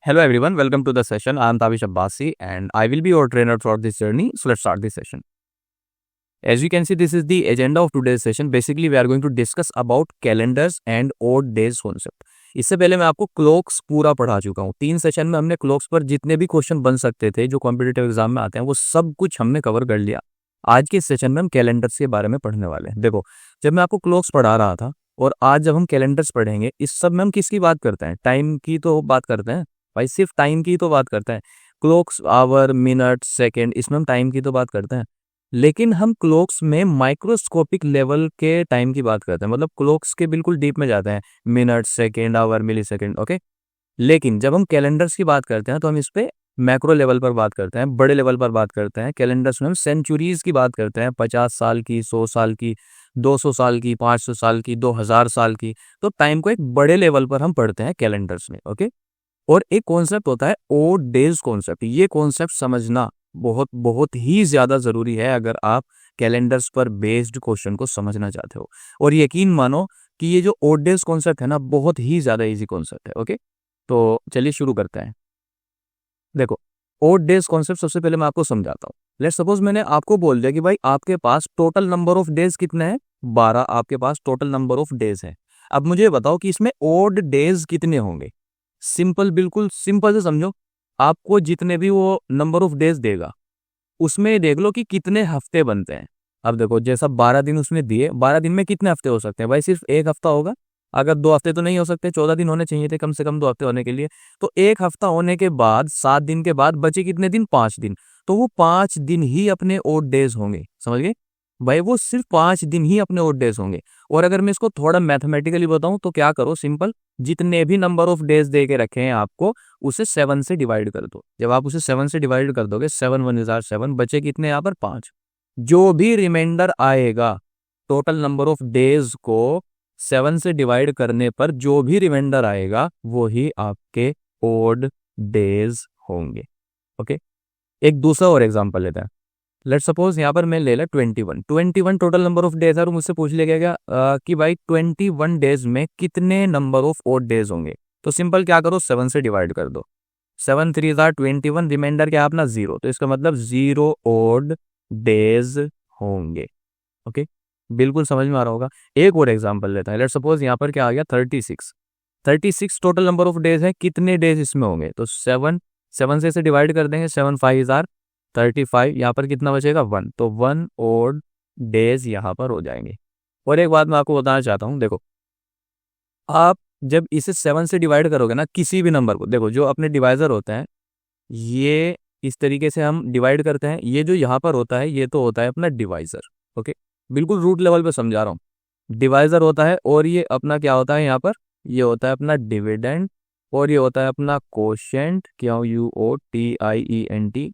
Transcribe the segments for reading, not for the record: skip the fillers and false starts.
Hello everyone, welcome to the session. I am Tavish Abbasi and I will be your trainer throughout this journey. So let's start this session. As you can see, this is the agenda of today's session. Basically, we are going to discuss about calendars and odd days concept. इससे पहले मैं आपको clocks पूरा पढ़ा चुका हूँ। 3 session में हमने क्लॉक्स पर जितने भी क्वेश्चन बन सकते थे जो कॉम्पिटिटिव एग्जाम में आते हैं वो सब कुछ हमने कवर कर लिया। आज के इस सेशन में हम कैलेंडर्स के बारे में पढ़ने वाले हैं। देखो, जब मैं आपको क्लॉक्स पढ़ा रहा था और आज जब हम कैलेंडर्स पढ़ेंगे, इस सब में हम किसकी बात करते हैं? टाइम की तो बात करते हैं भाई, सिर्फ टाइम की तो बात करते हैं। क्लॉक्स, आवर, मिनट, सेकेंड, इसमें हम टाइम की तो बात करते हैं, लेकिन हम क्लॉक्स में माइक्रोस्कोपिक लेवल के टाइम की बात करते हैं। मतलब क्लॉक्स के बिल्कुल डीप में जाते हैं, minute, second, hour, millisecond, okay. लेकिन जब हम कैलेंडर्स की बात करते हैं तो हम इस पे मैक्रो लेवल पर बात करते हैं, बड़े लेवल पर बात करते हैं। कैलेंडर्स में हम सेंचुरीज की बात करते हैं, 50 साल की, 100 साल की, 200 साल की, 500 साल की, 2000 साल की। तो टाइम को एक बड़े लेवल पर हम पढ़ते हैं कैलेंडर्स में, ओके। और एक कॉन्सेप्ट होता है ओड डेज कॉन्सेप्ट। ये कॉन्सेप्ट समझना बहुत बहुत ही ज्यादा जरूरी है अगर आप कैलेंडर्स पर बेस्ड क्वेश्चन को समझना चाहते हो। और यकीन मानो कि ये जो ओड डेज कॉन्सेप्ट है ना, बहुत ही ज्यादा इजी कॉन्सेप्ट है, ओके। तो चलिए शुरू करते हैं। देखो, ओड डेज कॉन्सेप्ट सबसे पहले मैं आपको समझाता हूँ। लेट्स सपोज मैंने आपको बोल दिया कि भाई आपके पास टोटल नंबर ऑफ डेज कितने हैं? 12 आपके पास टोटल नंबर ऑफ डेज है। अब मुझे बताओ कि इसमें ओड डेज कितने होंगे। सिंपल, बिल्कुल सिंपल से समझो। आपको जितने भी वो नंबर ऑफ डेज देगा उसमें देख लो कि कितने हफ्ते बनते हैं। अब देखो, जैसा 12 दिन उसने दिए, 12 दिन में कितने हफ्ते हो सकते हैं भाई? सिर्फ एक हफ्ता होगा। अगर 2 हफ्ते तो नहीं हो सकते, 14 दिन होने चाहिए थे कम से कम 2 हफ्ते होने के लिए। तो एक हफ्ता होने के बाद 7 दिन के बाद बचे कितने दिन? 5 दिन। तो वो 5 दिन ही अपने ओड डेज होंगे, समझ गए भाई? वो सिर्फ 5 दिन ही अपने ओड डेज होंगे। और अगर मैं इसको थोड़ा मैथमेटिकली बताऊं तो क्या करो, सिंपल, जितने भी नंबर ऑफ डेज दे के रखे हैं आपको, उसे 7 से डिवाइड कर दो। जब आप उसे 7 से डिवाइड कर दोगे, 7 1 इज 7, बचे कितने यहाँ पर? 5। जो भी रिमाइंडर आएगा, टोटल नंबर ऑफ डेज को 7 से डिवाइड करने पर जो भी रिमाइंडर आएगा वो ही आपके ओड डेज होंगे, ओके। एक दूसरा और एग्जांपल लेते हैं। लेट्स सपोज यहाँ पर मैं ले ला 21 टोटल नंबर ऑफ डेज है और मुझसे पूछ लिया गया कि भाई 21 डेज में कितने नंबर ऑफ ओड डेज होंगे। तो सिंपल क्या करो, 7 से डिवाइड कर दो। 7 3 21, रिमाइंडर क्या है अपना? 0। तो इसका मतलब 0 ओड डेज होंगे, ओके। बिल्कुल समझ में आ रहा होगा। एक और एग्जांपल लेता है। लेट्स सपोज यहाँ पर क्या आ गया? 36 टोटल नंबर ऑफ डेज है। कितने डेज इसमें होंगे? तो 7 से इसे डिवाइड कर देंगे। 7 5 35। यहाँ पर कितना बचेगा? 1। तो 1 ओड डेज यहाँ पर हो जाएंगे। और एक बात मैं आपको बताना चाहता हूँ, देखो, आप जब इसे 7 से डिवाइड करोगे ना किसी भी नंबर को, देखो जो अपने डिवाइजर होते हैं ये इस तरीके से हम डिवाइड करते हैं। ये जो यहाँ पर होता है ये तो होता है अपना डिवाइजर, ओके। बिल्कुल रूट लेवल पे समझा रहा हूँ। डिवाइजर होता है और ये अपना क्या होता है यहाँ पर? ये होता है अपना डिविडेंड और ये होता है अपना कोशेंट, QUOTIENT।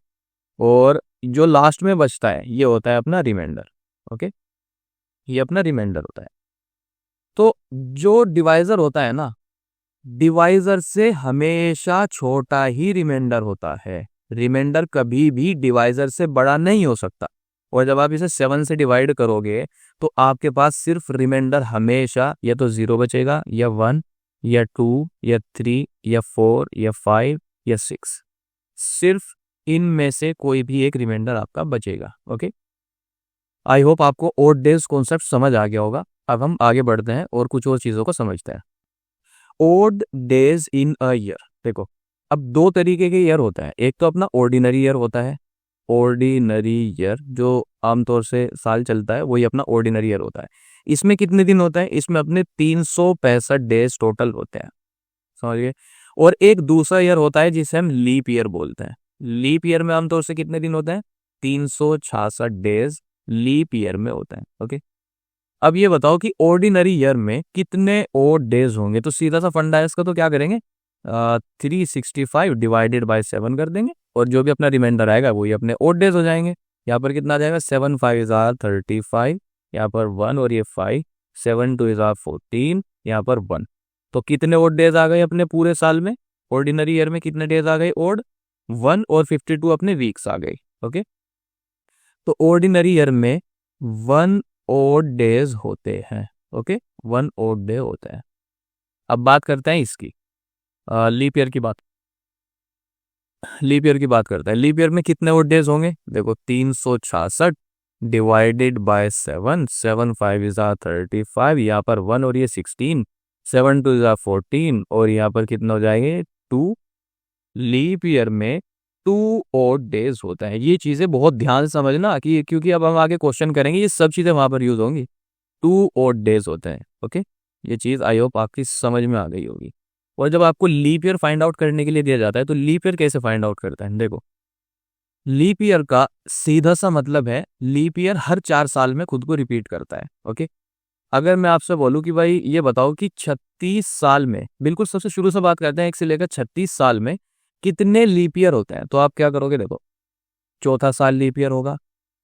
और जो लास्ट में बचता है ये होता है अपना रिमाइंडर, ओके। ये अपना रिमाइंडर होता है। तो जो डिवाइजर होता है ना, डिवाइजर से हमेशा छोटा ही रिमाइंडर होता है। रिमाइंडर कभी भी डिवाइजर से बड़ा नहीं हो सकता। और जब आप इसे 7 से डिवाइड करोगे तो आपके पास सिर्फ रिमाइंडर हमेशा या तो 0 बचेगा, या 1, या 2, या 3, या 4, या 5, या 6। सिर्फ इनमें से कोई भी एक रिमाइंडर आपका बचेगा, ओके। आई होप आपको ओड डेज कॉन्सेप्ट समझ आ गया होगा। अब हम आगे बढ़ते हैं और कुछ और चीजों को समझते हैं। Odd days in a year. देखो, अब 2 तरीके के ईयर होता है। एक तो अपना ऑर्डिनरी ईयर होता है। ऑर्डिनरी ईयर जो आमतौर से साल चलता है वही अपना ऑर्डिनरी ईयर होता है। इसमें कितने दिन होता है? इसमें अपने 365 डेज टोटल होते हैं, समझिए। और एक दूसरा ईयर होता है जिसे हम लीप ईयर बोलते हैं। लीप ईयर में आमतौर से कितने दिन होते हैं? 366 डेज लीप ईयर में होते हैं, ओके। अब ये बताओ कि ऑर्डिनरी ईयर में कितने ओड डेज होंगे। तो सीधा सा फंडा है इसका, तो क्या करेंगे? 365 डिवाइडेड बाय 7 कर देंगे और जो भी अपना रिमाइंडर आएगा वही अपने ओड डेज हो जाएंगे। यहाँ पर कितना आ जाएगा? 7 5 35, यहाँ पर 1 और ये 5, 7 2 14, यहाँ पर 1। तो कितने ओड डेज आ गए अपने पूरे साल में? ऑर्डिनरी ईयर में कितने डेज आ गए ओड? 1 और 52 अपने वीक्स आ गए, ओके। तो ऑर्डिनरी ईयर में 1 ओड डेज होते हैं, ओके। 1 ओड डे होता है। अब बात करते हैं इसकी लीप ईयर की बात। लीप ईयर की बात करते हैं। लीप ईयर में कितने और डेज होंगे? देखो 366 डिवाइडेड बाय 7, 7 5 इज 35, यहाँ पर 1 और ये 16, 7 2 इज 14 और यहाँ पर कितने हो जाएंगे 2। लीप ईयर में 2 और डेज होता है। ये चीज़ें बहुत ध्यान से समझना कि क्योंकि अब हम आगे क्वेश्चन करेंगे, ये सब चीज़ें वहाँ पर यूज होंगी। 2 और डेज होते हैं। ओके, ये चीज़ आई होप आपकी समझ में आ गई होगी। और जब आपको लीप ईयर फाइंड आउट करने के लिए दिया जाता है तो लीप ईयर कैसे फाइंड आउट करता है? देखो, लीप ईयर का सीधा सा मतलब है लीप ईयर हर 4 साल में खुद को रिपीट करता है। ओके, अगर मैं आपसे बोलूं कि भाई ये बताओ कि 36 साल में, बिल्कुल सबसे शुरू से बात करते हैं, 1 से लेकर 36 साल में कितने लीप ईयर होते हैं, तो आप क्या करोगे? देखो, चौथा साल लीप ईयर होगा,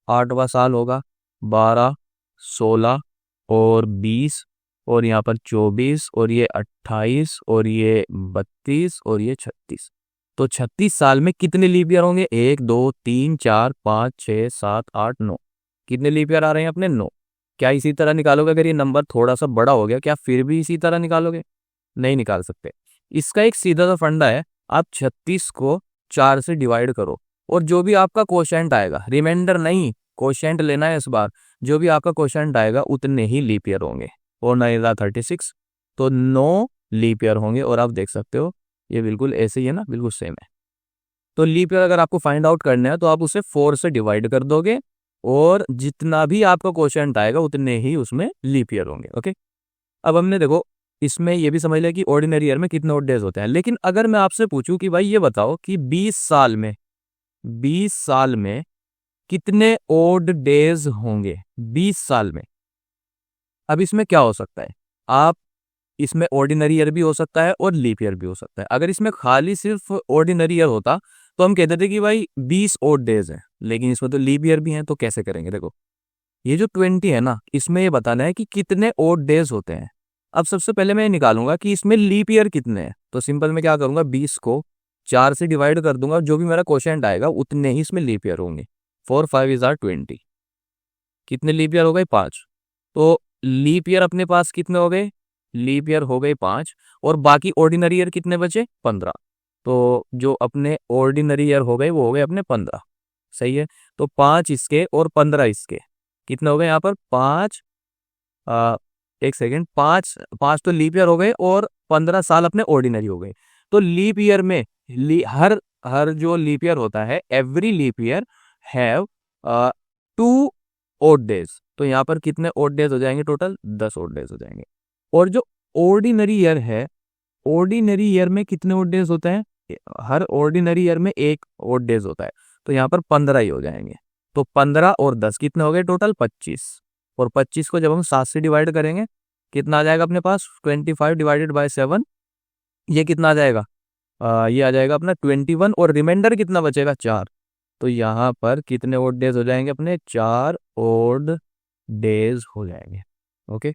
8वां साल होगा, 12, 16 और 20 और यहाँ पर 24 और ये 28 और ये 32 और ये 36। तो 36 साल में कितने लीप ईयर होंगे? 1 2 3 4 5 6 7 8 9। कितने लीप ईयर आ रहे हैं अपने? 9। क्या इसी तरह निकालोगे? अगर ये नंबर थोड़ा सा बड़ा हो गया, क्या फिर भी इसी तरह निकालोगे? नहीं निकाल सकते। इसका एक सीधा सा फंडा है, आप 36 को 4 से डिवाइड करो और जो भी आपका कोशेंट आएगा, रिमाइंडर नहीं, कोशेंट लेना है इस बार, जो भी आपका कोशेंट आएगा उतने ही लीप ईयर होंगे। और 9 36, तो 9 लीप ईयर होंगे। और आप देख सकते हो ये बिल्कुल ऐसे ही है ना, बिल्कुल सेम है। तो लीप ईयर अगर आपको फाइंड आउट करना है तो आप उसे 4 से डिवाइड कर दोगे और जितना भी आपका कोशेंट आएगा उतने ही उसमें लीप ईयर होंगे। ओके, अब हमने देखो इसमें ये भी समझ लिया कि ऑर्डिनरी ईयर में कितने ऑड डेज होते हैं। लेकिन अगर मैं आपसे पूछूं कि भाई ये बताओ कि 20 साल में कितने ओड डेज होंगे 20 साल में? अब इसमें क्या हो सकता है? आप इसमें ऑर्डिनरी ईयर भी हो सकता है और लीप ईयर भी हो सकता है। अगर इसमें खाली सिर्फ ऑर्डिनरी ईयर होता तो हम कहते थे कि भाई 20 ओड डेज है, लेकिन इसमें तो लीप ईयर भी है, तो कैसे करेंगे? देखो, ये जो 20 है ना, इसमें ये बताना है कि कितने ओड डेज होते हैं। अब सबसे पहले मैं ये निकालूंगा कि इसमें लीप ईयर कितने हैं। तो सिंपल मैं क्या करूंगा, 20 को 4 से डिवाइड कर दूंगा, जो भी मेरा क्वेश्चन आएगा उतने ही इसमें लीप ईयर होंगे। 4 5 इज 20। कितने लीप ईयर हो गए? 5। तो लीप ईयर अपने पास कितने हो गए? लीप ईयर हो गए 5 और बाकी ऑर्डिनरी ईयर कितने बचे? 15। तो जो अपने ऑर्डिनरी ईयर हो गए वो हो गए अपने 15। सही है, तो 5 इसके और 15 इसके, कितने हो गए यहाँ पर? 5, एक सेकेंड, 5 5 तो लीप ईयर हो गए और 15 साल अपने ऑर्डिनरी हो गए। तो लीप ईयर में हर हर जो लीप ईयर होता है, every leap year have 2 odd days. तो यहाँ पर कितने ओड डेज हो जाएंगे? टोटल 10 ओड डेज हो जाएंगे। और जो ऑर्डिनरी ईयर है, ऑर्डिनरी ईयर में कितने ओड डेज होते हैं? हर ऑर्डिनरी ईयर में एक ओड डेज होता है, तो यहाँ पर 15 ही हो जाएंगे। तो 15 और 10 कितने हो गए? टोटल 25। और 25 को जब हम 7 से डिवाइड करेंगे कितना आ जाएगा अपने पास? 25 डिवाइडेड बाय 7, ये कितना आ जाएगा? ये आ जाएगा अपना 21 और रिमाइंडर कितना बचेगा? 4। तो यहाँ पर कितने ओड डेज हो जाएंगे अपने? 4 ओड डेज हो जाएंगे। ओके,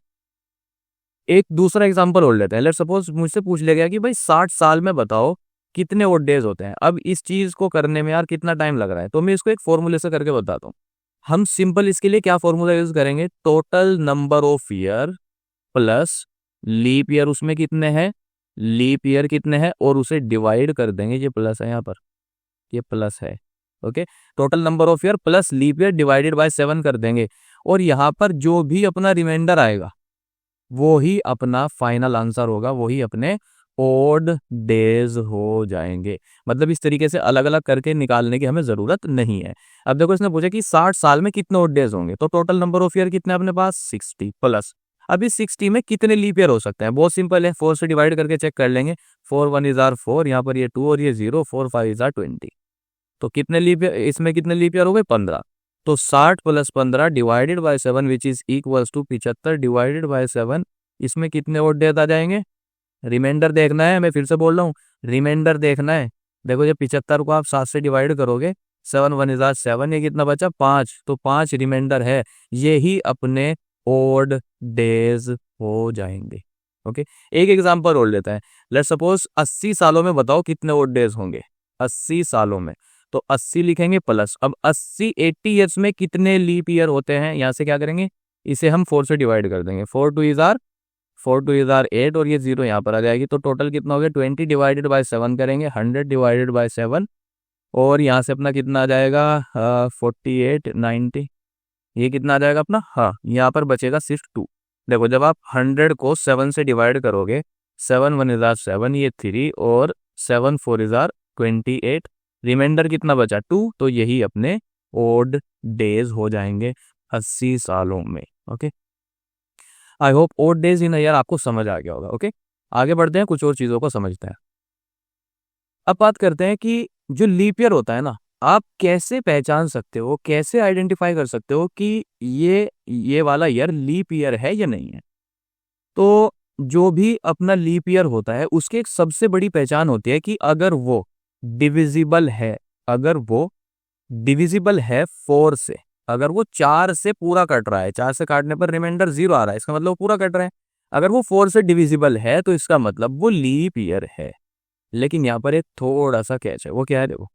एक दूसरा एग्जांपल और लेते हैं। लेट्स सपोज मुझसे पूछ लिया गया कि भाई 60 साल में बताओ कितने ओड डेज होते हैं। अब इस चीज को करने में यार कितना टाइम लग रहा है, तो मैं इसको एक फॉर्मूले से करके बताता हूँ। हम सिंपल इसके लिए क्या फॉर्मूला यूज करेंगे? Total number of year plus leap year, उसमें कितने हैं? लीप ईयर कितने हैं और उसे डिवाइड कर देंगे, ये प्लस है यहाँ पर, ये प्लस है। Okay, total number of year plus leap year divided by 7 कर देंगे और यहाँ पर जो भी अपना रिमाइंडर आएगा वो ही अपना फाइनल आंसर होगा, वो ही अपने ओड डेज हो जाएंगे। मतलब इस तरीके से अलग अलग करके निकालने की हमें जरूरत नहीं है। अब देखो, इसने पूछा कि 60 साल में कितने ओड डेज होंगे, तो टोटल नंबर ऑफ ईयर कितने अपने पास? 60 प्लस। अब इस 60 में कितने लीप ईयर हो सकते हैं? बहुत सिंपल है, 4 से डिवाइड करके चेक कर लेंगे। 4 1 इज 4, यहाँ पर ये 2 और ये 0, 4 5 इज 20। तो कितने लीप ईयर, इसमें कितने लीप ईयर हो गए? 15। तो 60 plus 15 divided by 7 which is equals to 75 divided by 7। इसमें कितने ओड डेज आ जाएंगे? रिमाइंडर देखना है, मैं फिर से बोल रहा हूँ, रिमाइंडर देखना है। देखो, जब 75 को आप 7 से डिवाइड करोगे, 7 1 इज 7, ये कितना बचा? 5। तो 5 रिमाइंडर है, ये ही अपने ओड डेज हो जाएंगे। ओके, एक एग्जांपल और लेते हैं। लेट्स सपोज 80 सालों में बताओ कितने ओड डेज होंगे 80 सालों में। तो 80 लिखेंगे प्लस, अब 80 80 ईयर्स में कितने लीप ईयर होते हैं? यहाँ से क्या करेंगे, इसे हम 4 से डिवाइड कर देंगे। 4 2 इज 8 और ये 0 यहाँ पर आ जाएगी। तो टोटल कितना हो गया? 20 डिवाइडेड बाय 7 करेंगे, 100 डिवाइडेड बाय 7 और यहाँ से अपना कितना आ जाएगा 48 90, ये कितना आ जाएगा अपना, हाँ यहाँ पर बचेगा सिर्फ 2। देखो जब आप 100 को 7 से डिवाइड करोगे, 7 1 इज़ आर 7, ये 3 और 7 4 इज़ आर 28, रिमाइंडर कितना बचा 2, तो यही अपने ओड डेज हो जाएंगे 80 सालों में। Okay, I hope odd days in year आपको समझ आ गया होगा। ओके, आगे बढ़ते हैं, कुछ और चीज़ों को समझते हैं। अब बात करते हैं कि जो लीप ईयर होता है ना, आप कैसे पहचान सकते हो, कैसे आइडेंटिफाई कर सकते हो कि ये वाला ईयर लीप ईयर है या नहीं है। तो जो भी अपना लीप ईयर होता है उसकी एक सबसे बड़ी पहचान होती है कि अगर वो डिविजिबल है, अगर वो डिविजिबल है 4 से, अगर वो 4 से पूरा कट रहा है, 4 से काटने पर रिमाइंडर 0 आ रहा है, इसका मतलब वो पूरा कट रहा है। अगर वो 4 से डिविजिबल है तो इसका मतलब वो लीप ईयर है। लेकिन यहाँ पर एक थोड़ा सा कैच है, वो क्या है देखो,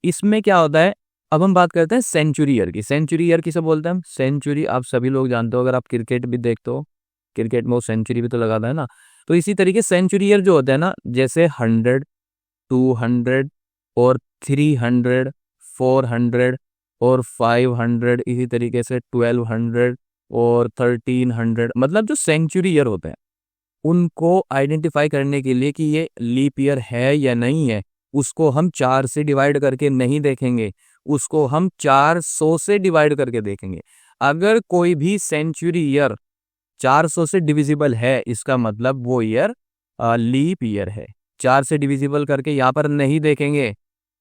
इसमें क्या होता है। अब हम बात करते हैं सेंचुरी ईयर की। सेंचुरी ईयर किसे बोलते हैं हम, सेंचुरी आप सभी लोग जानते हो, अगर आप क्रिकेट भी देखते हो, क्रिकेट में वो सेंचुरी भी तो लगाता है ना। तो इसी तरीके सेंचुरी ईयर जो होता है ना, जैसे 100 200 और 300 400 और 500, इसी तरीके से 1200 और 1300, मतलब जो सेंचुरी ईयर होते हैं उनको आइडेंटिफाई करने के लिए कि ये लीप ईयर है या नहीं है, उसको हम 4 से डिवाइड करके नहीं देखेंगे, उसको हम 400 से डिवाइड करके देखेंगे। अगर कोई भी सेंचुरी ईयर 400 से डिविजिबल है, इसका मतलब वो ईयर लीप ईयर है। 4 से डिविजिबल करके यहाँ पर नहीं देखेंगे।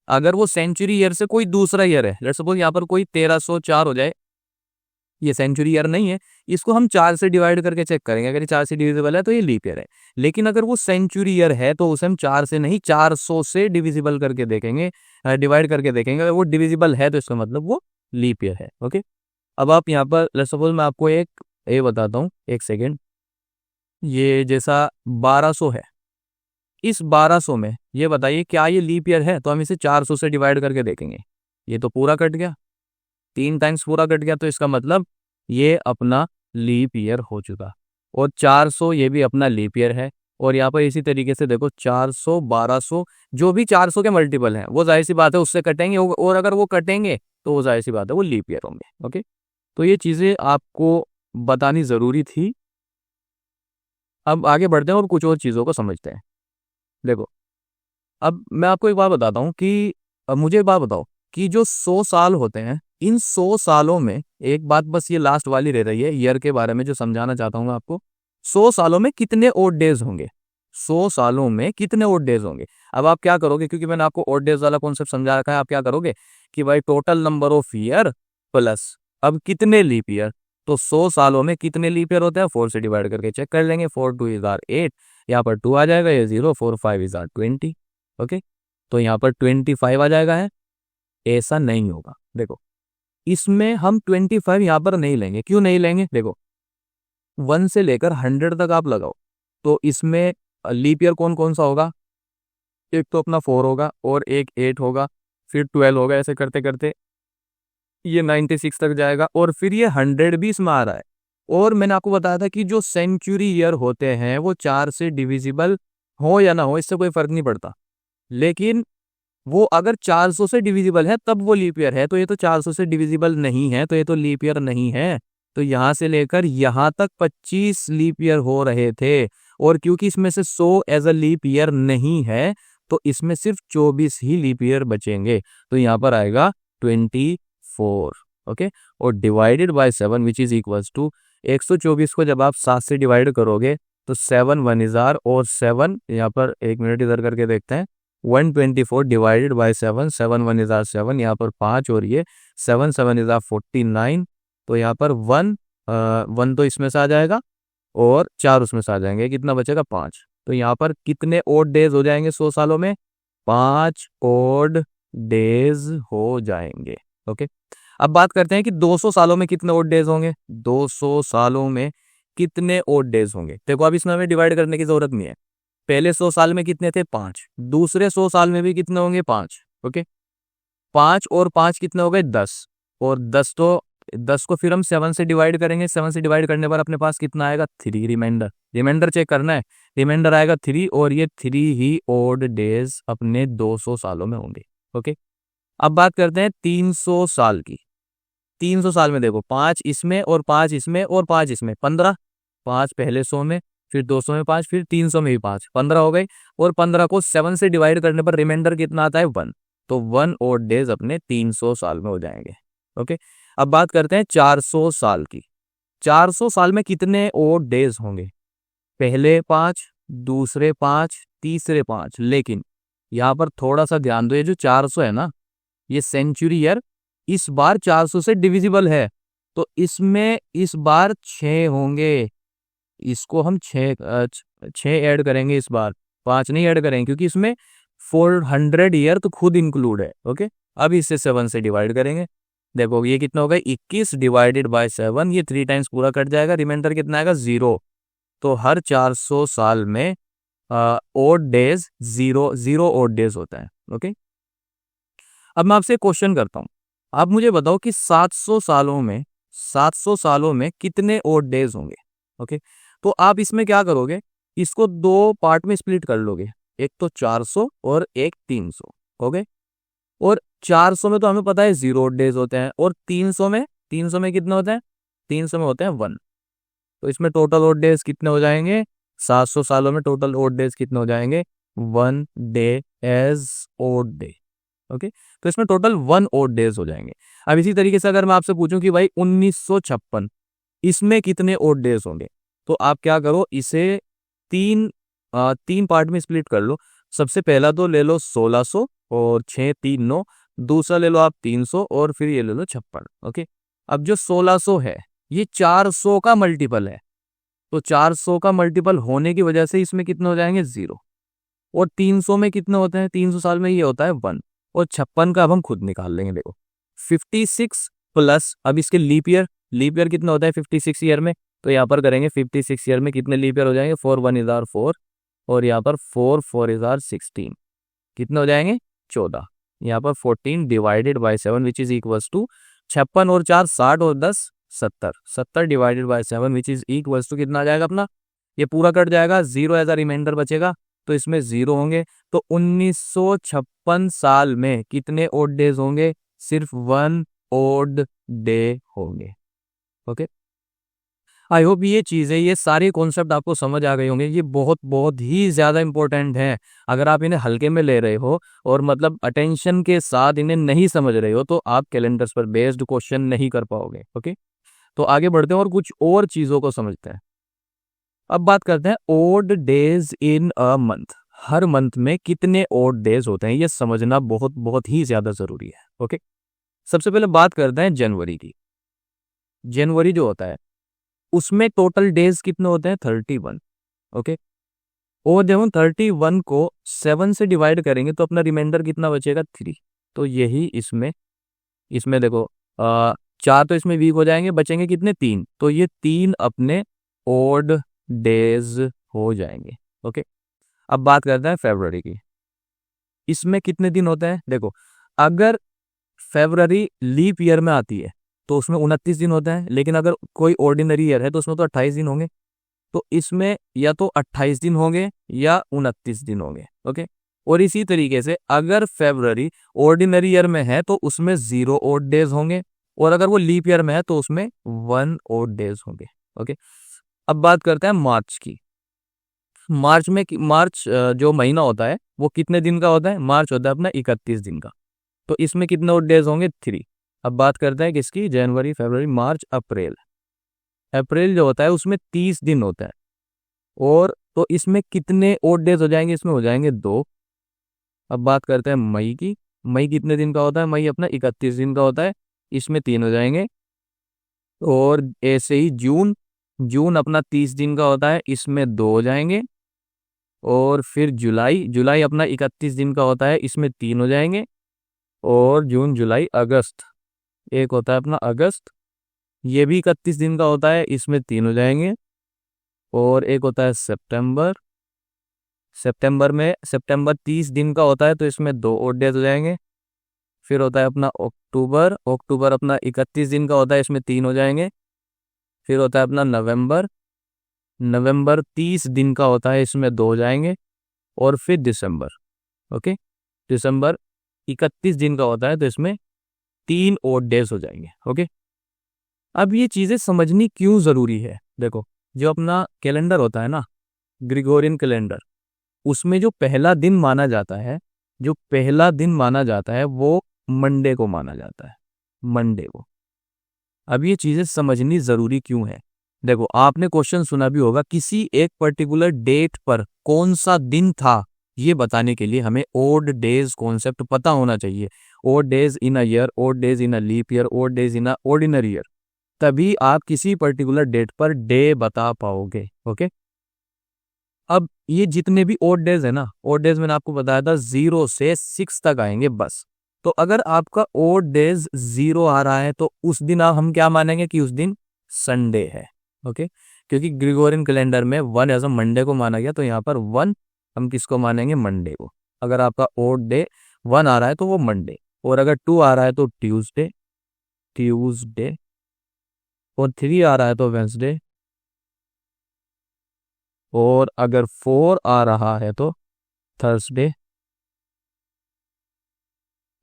अगर वो सेंचुरी ईयर से कोई दूसरा ईयर है, लेट्स सपोज यहाँ पर कोई 1304 हो जाए, ये सेंचुरी ईयर नहीं है, इसको हम 4 से डिवाइड करके चेक करेंगे। अगर ये 4 से डिविजिबल है तो ये लीप ईयर है। लेकिन अगर वो सेंचुरी ईयर है तो उसे हम 4 से नहीं 400 से डिविजिबल करके देखेंगे, डिवाइड करके देखेंगे। अगर वो डिविजिबल है तो इसका मतलब वो लीप ईयर है। ओके, अब आप यहाँ पर लेट्स सपोज मैं आपको एक ये बताता हूँ, एक सेकेंड। ये जैसा 1200 है, इस 1200 में ये बताइए क्या ये लीप ईयर है, तो हम इसे 400 से डिवाइड करके देखेंगे। ये तो पूरा कट गया, 3 टाइम्स पूरा कट गया, तो इसका मतलब ये अपना लीप ईयर हो चुका। और 400 ये भी अपना लीप ईयर है। और यहाँ पर इसी तरीके से देखो 400 1200 जो भी 400 के मल्टीपल हैं वो जाहिर सी बात है उससे कटेंगे, और अगर वो कटेंगे तो वो जाहिर सी बात है वो लीप ईयर होंगे। ओके, तो ये चीज़ें आपको बतानी ज़रूरी थी। अब आगे बढ़ते हैं और कुछ और चीज़ों को समझते हैं। देखो, अब मैं आपको एक बात बताता हूँ कि मुझे एक बात बताओ कि जो 100 साल होते हैं, इन 100 सालों में एक बात बस ये लास्ट वाली रह रही है ईयर के बारे में जो समझाना चाहता हूँ मैं आपको, 100 सालों में कितने ओड डेज होंगे, 100 सालों में कितने ओड डेज होंगे। अब आप क्या करोगे, क्योंकि मैंने आपको ओड डेज वाला कॉन्सेप्ट समझा रखा है, आप क्या करोगे कि भाई total number of year plus अब कितने लीप ईयर, तो 100 सालों में कितने लीप ईयर होते हैं 4 से डिवाइड करके चेक कर लेंगे। 4 2 इज आर 8, यहाँ पर 2 आ जाएगा, ये 0 4 5 इज आर 20। ओके, तो यहाँ पर 25 आ जाएगा है। ऐसा नहीं होगा, देखो इसमें हम 25 यहाँ पर नहीं लेंगे। क्यों नहीं लेंगे, देखो 1 से लेकर 100 तक आप लगाओ, तो इसमें लीप ईयर कौन कौन सा होगा, एक तो अपना 4 होगा और एक 8 होगा, फिर 12 होगा, ऐसे करते करते ये 96 तक जाएगा, और फिर ये 100 भी इसमें आ रहा है। और मैंने आपको बताया था कि जो सेंचुरी ईयर होते हैं वो 4 से डिविजिबल हो या ना हो इससे कोई फर्क नहीं पड़ता, लेकिन वो अगर 400 से डिविजिबल है तब वो लीप ईयर है। तो ये तो 400 से डिविजिबल नहीं है, तो ये तो लीप ईयर नहीं है। तो यहां से लेकर यहां तक 25 लीप ईयर हो रहे थे, और क्योंकि इसमें से 100 एज अ लीप ईयर नहीं है तो इसमें सिर्फ 24 ही लीप ईयर बचेंगे। तो यहाँ पर आएगा 24। ओके, और divided by 7 which is equals to 124 को जब आप 7 से डिवाइड करोगे तो 7 1 इज आर, और 7 यहाँ पर एक मिनट इधर करके देखते हैं, 124 डिवाइडेड बाय 7, 7 1 इज आर 7, यहाँ पर 5, और ये 7 7 इज आर 49। तो यहाँ पर 1 तो इसमें से आ जाएगा और 4 उसमें से आ जाएंगे, कितना बचेगा 5। तो यहाँ पर कितने ओड डेज हो जाएंगे 100 सालों में, 5 ओड डेज हो जाएंगे। ओके, अब बात करते हैं कि 200 सालों में कितने ओड डेज होंगे, 200 सालों में कितने ओड डेज होंगे। देखो अब इसमें हमें डिवाइड करने की जरूरत नहीं है। पहले 100 साल में कितने थे 5, दूसरे 100 साल में भी कितने होंगे 5। ओके, 5 और 5 कितने हो गए 10, और 10 तो 10 को फिर हम 7 से डिवाइड करेंगे। 7 से डिवाइड करने पर अपने पास कितना आएगा 3, रिमाइंडर, रिमाइंडर चेक करना है, रिमाइंडर आएगा 3, और ये 3 ही ओड डेज अपने 200 सालों में होंगे। ओके, अब बात करते हैं 300 साल की। 300 साल में देखो 5 इसमें और 5 इसमें और 5 इसमें, 15। 5 पहले 100 में, फिर 200 में 5, फिर 300 में भी 5, 15 हो गई। और 15 को 7 से डिवाइड करने पर रिमाइंडर कितना आता है? 1। तो 1 और डेज अपने 300 साल में हो जाएंगे। ओके, अब बात करते हैं 400 साल की। 400 साल में कितने और डेज होंगे? पहले 5, दूसरे 5, तीसरे 5। लेकिन यहाँ पर थोड़ा सा ध्यान दो, ये जो 400 है ना, ये सेंचुरी ईयर इस बार 400 से डिविजिबल है, तो इसमें इस बार 6 होंगे। इसको हम 6 ऐड करेंगे इस बार, 5 नहीं ऐड करेंगे, क्योंकि इसमें 400 ईयर तो खुद इंक्लूड है। ओके, अब इसे 7 से डिवाइड करेंगे। देखो ये कितना होगा? 21 डिवाइडेड बाय 7, ये 3 टाइम्स पूरा कट जाएगा, रिमाइंडर कितना आएगा? 0। तो हर 400 साल में ओड डेज 0 ओड डेज होता है। ओके, अब मैं आपसे क्वेश्चन करता हूँ, आप मुझे बताओ कि 700 सालों में कितने ओड डेज होंगे? ओके, तो आप इसमें क्या करोगे? इसको 2 पार्ट में स्प्लिट कर लोगे, एक तो 400 और एक 300। ओके, और 400 में तो हमें पता है 0 डेज होते हैं, और 300 में कितने होते हैं? 300 में होते हैं 1। तो इसमें टोटल ओड डेज कितने हो जाएंगे? 700 सालों में टोटल ओड डेज कितने हो जाएंगे? 1 day as odd day. Okay, तो इसमें टोटल 1 ओड डेज हो जाएंगे। अब इसी तरीके से अगर मैं आपसे पूछूं कि भाई 1956, इसमें कितने ओड डेज होंगे? तो आप क्या करो, इसे तीन पार्ट में स्प्लिट कर लो। सबसे पहला तो ले लो 1600 और 6 3 9, दूसरा ले लो आप 300 और फिर ये ले लो 56। ओके, अब जो 1600 है ये 400 का मल्टीपल है, तो 400 का मल्टीपल होने की वजह से इसमें कितने हो जाएंगे? 0। और 300 में कितने होते हैं? 300 साल में ये होता है 1। और 56 का अब हम खुद निकाल लेंगे। देखो 56 प्लस, अब इसके लीप ईयर कितना होता है 56 ईयर में? तो यहाँ पर करेंगे 56 ईयर में कितने लीप ईयर हो जाएंगे? 4 1 इज आर 4, और यहाँ पर 4 4 इज आर 16, कितने हो जाएंगे? 14। यहाँ पर 14 divided by 7 which is equals to 56 और 4 60 और 10 70, 70 divided by 7 which is equals to कितना आ जाएगा अपना? ये पूरा कट जाएगा, 0 एज अ रिमाइंडर बचेगा, तो इसमें 0 होंगे। तो 1956 साल में कितने ओड डेज होंगे? सिर्फ 1 ओड डे होंगे। ओके, आई होप ये चीज़ें, ये सारे कॉन्सेप्ट आपको समझ आ गए होंगे। ये बहुत बहुत ही ज़्यादा इंपॉर्टेंट हैं। अगर आप इन्हें हल्के में ले रहे हो और मतलब अटेंशन के साथ इन्हें नहीं समझ रहे हो, तो आप कैलेंडर्स पर बेस्ड क्वेश्चन नहीं कर पाओगे। ओके, तो आगे बढ़ते हैं और कुछ और चीज़ों को समझते हैं। अब बात करते हैं odd days in a month. हर मंथ में कितने ओड डेज होते हैं, ये समझना बहुत बहुत ही ज्यादा जरूरी है। ओके, सबसे पहले बात करते हैं जनवरी की। जनवरी जो होता है उसमें टोटल डेज कितने होते हैं? 31। ओके, और जब हम 31 को 7 से डिवाइड करेंगे तो अपना रिमाइंडर कितना बचेगा? 3। तो यही इसमें देखो 4 तो इसमें वीक हो जाएंगे, बचेंगे कितने? 3। तो ये 3 अपने ओड डेज हो जाएंगे। ओके, अब बात करते हैं फरवरी की। इसमें कितने दिन होते हैं? देखो, अगर फरवरी लीप ईयर में आती है तो उसमें 29 दिन होते हैं, लेकिन अगर कोई ऑर्डिनरी ईयर है तो उसमें तो 28 दिन होंगे। तो इसमें या तो 28 दिन होंगे या 29 दिन होंगे। ओके, और इसी तरीके से अगर फरवरी ऑर्डिनरी ईयर में है तो उसमें 0 ओड डेज होंगे, और अगर वो लीप ईयर में है तो उसमें 1 ओड डेज होंगे। ओके, अब बात करते हैं मार्च की। मार्च जो महीना होता है वो कितने दिन का होता है? मार्च होता है अपना 31 दिन का। तो इसमें कितने ओड डेज होंगे? 3। अब बात करते हैं किसकी? जनवरी फरवरी मार्च अप्रैल। अप्रैल जो होता है उसमें 30 दिन होता है, और तो इसमें कितने ओड डेज हो जाएंगे? इसमें हो जाएंगे 2। अब बात करते हैं मई की। मई कितने दिन का होता है? मई अपना 31 दिन का होता है, इसमें 3 हो जाएंगे। और ऐसे ही जून अपना 30 दिन का होता है, इसमें 2 हो जाएंगे। और फिर जुलाई अपना 31 दिन का होता है, इसमें 3 हो जाएंगे। और जून जुलाई अगस्त एक होता है अपना अगस्त, ये भी 31 दिन का होता है, इसमें 3 हो जाएंगे। और एक होता है सितंबर 30 दिन का होता है, तो इसमें 2 और डेज हो जाएंगे। फिर होता है अपना अक्टूबर अपना 31 दिन का होता है, इसमें 3 हो जाएंगे। फिर होता है अपना नवंबर 30 दिन का होता है, इसमें 2 हो जाएंगे। और फिर दिसंबर। ओके, दिसंबर 31 दिन का होता है, तो इसमें 3 ओड डेज हो जाएंगे। ओके, अब ये चीजें समझनी क्यों जरूरी है। देखो, जो अपना कैलेंडर होता है ना, ग्रिगोरियन कैलेंडर, उसमें जो पहला दिन माना जाता है, जो पहला दिन माना जाता है वो मंडे को माना जाता है, मंडे को। अब ये चीजें समझनी जरूरी क्यों है। देखो, आपने क्वेश्चन सुना भी होगा, किसी एक पर्टिकुलर डेट पर कौन सा दिन था, ये बताने के लिए हमें ओड डेज कॉन्सेप्ट पता होना चाहिए। Odd days in a year, odd days in a leap year, odd days in a ordinary year, तभी आप किसी पर्टिकुलर डेट पर डे बता पाओगे। ओके, अब ये जितने भी ओड डेज है ना, ओड डेज मैंने आपको बताया था 0 से 6 तक आएंगे बस। तो अगर आपका ओड डेज 0 आ रहा है तो उस दिन हम क्या मानेंगे कि उस दिन संडे है। ओके, क्योंकि ग्रिगोरियन कैलेंडर में 1 एज अ मंडे को माना गया, तो यहाँ पर 1 हम किसको मानेंगे, मंडे को। अगर आपका ओड डे 1 आ रहा है तो वो मंडे, और अगर 2 आ रहा है तो ट्यूसडे, ट्यूसडे, और 3 आ रहा है तो वेंसडे, और अगर 4 आ रहा है तो थर्सडे,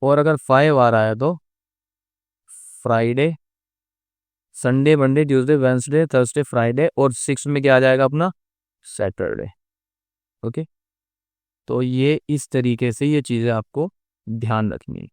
और अगर 5 आ रहा है तो Friday, Sunday, Monday, Tuesday, Wednesday, Thursday, Friday, और 6 में क्या आ जाएगा अपना, सैटरडे। ओके, तो ये इस तरीके से ये चीज़ें आपको ध्यान रखनी है।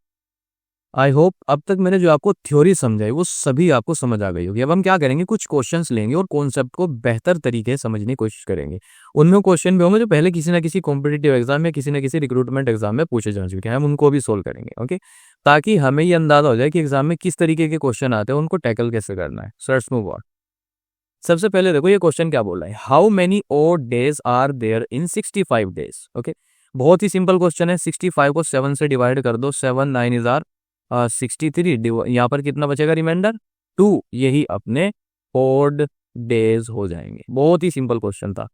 आई होप अब तक मैंने जो आपको थ्योरी समझाई वो सभी आपको समझ आ गई होगी। अब हम क्या करेंगे, कुछ क्वेश्चंस लेंगे और कॉन्सेप्ट को बेहतर तरीके से समझने की कोशिश करेंगे। उनमें क्वेश्चन भी होंगे जो पहले किसी ना किसी कॉम्पिटिटिव एग्जाम या किसी ना किसी रिक्रूटमेंट एग्जाम में पूछे जा चुके हैं, हम उनको भी सोल्व करेंगे। ओके, ताकि हमें ये अंदाजा हो जाए कि एग्जाम में किस तरीके के क्वेश्चन आते हैं, उनको टैकल कैसे करना है। So let's move on. सबसे पहले देखो ये क्वेश्चन क्या बोल रहा है, how many odd days are there in 65 days. Okay, बहुत ही सिंपल क्वेश्चन है। 65 को 7 से डिवाइड कर दो, 7 9 इज आर 63। यहाँ पर कितना बचेगा रिमाइंडर, 2। यही अपने ओड डेज हो जाएंगे। बहुत ही सिंपल क्वेश्चन था।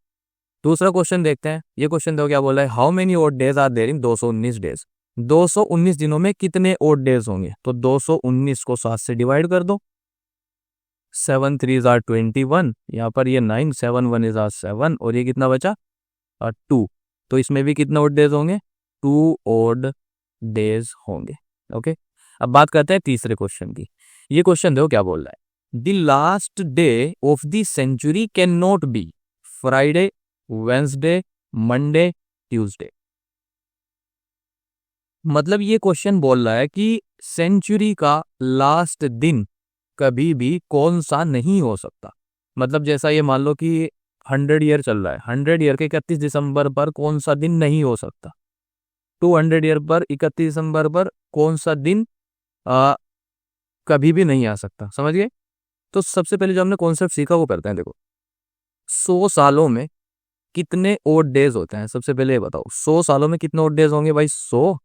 दूसरा क्वेश्चन देखते हैं। ये क्वेश्चन देखो क्या बोल रहा है, how many odd days are there in 219 days. 219 दिनों में कितने ओड डेज होंगे, तो 219 को 7 से डिवाइड कर दो, 7 3 आर 21, यहाँ पर ये 9, 7 1 इज आर 7, और ये कितना बचा 2। तो इसमें भी कितने ओड डेज होंगे, 2 ओड डेज होंगे। ओके, अब बात करते हैं तीसरे क्वेश्चन की। ये क्वेश्चन देखो क्या बोल रहा है, the last day of the century can not be Friday, Wednesday, Monday, Tuesday. मतलब ये क्वेश्चन बोल रहा है कि सेंचुरी का लास्ट दिन कभी भी कौन सा नहीं हो सकता। मतलब जैसा ये मान लो कि 100 ईयर चल रहा है, 100 ईयर के 31 दिसंबर पर कौन सा दिन नहीं हो सकता, 200 ईयर पर 31 दिसंबर पर कौन सा दिन कभी भी नहीं आ सकता। समझ गए। तो सबसे पहले जो हमने कॉन्सेप्ट सीखा वो करते हैं। देखो, 100 सालों में कितने ओड डेज होते हैं, सबसे पहले ये बताओ। 100 सालों में कितने ओड डेज होंगे भाई, 100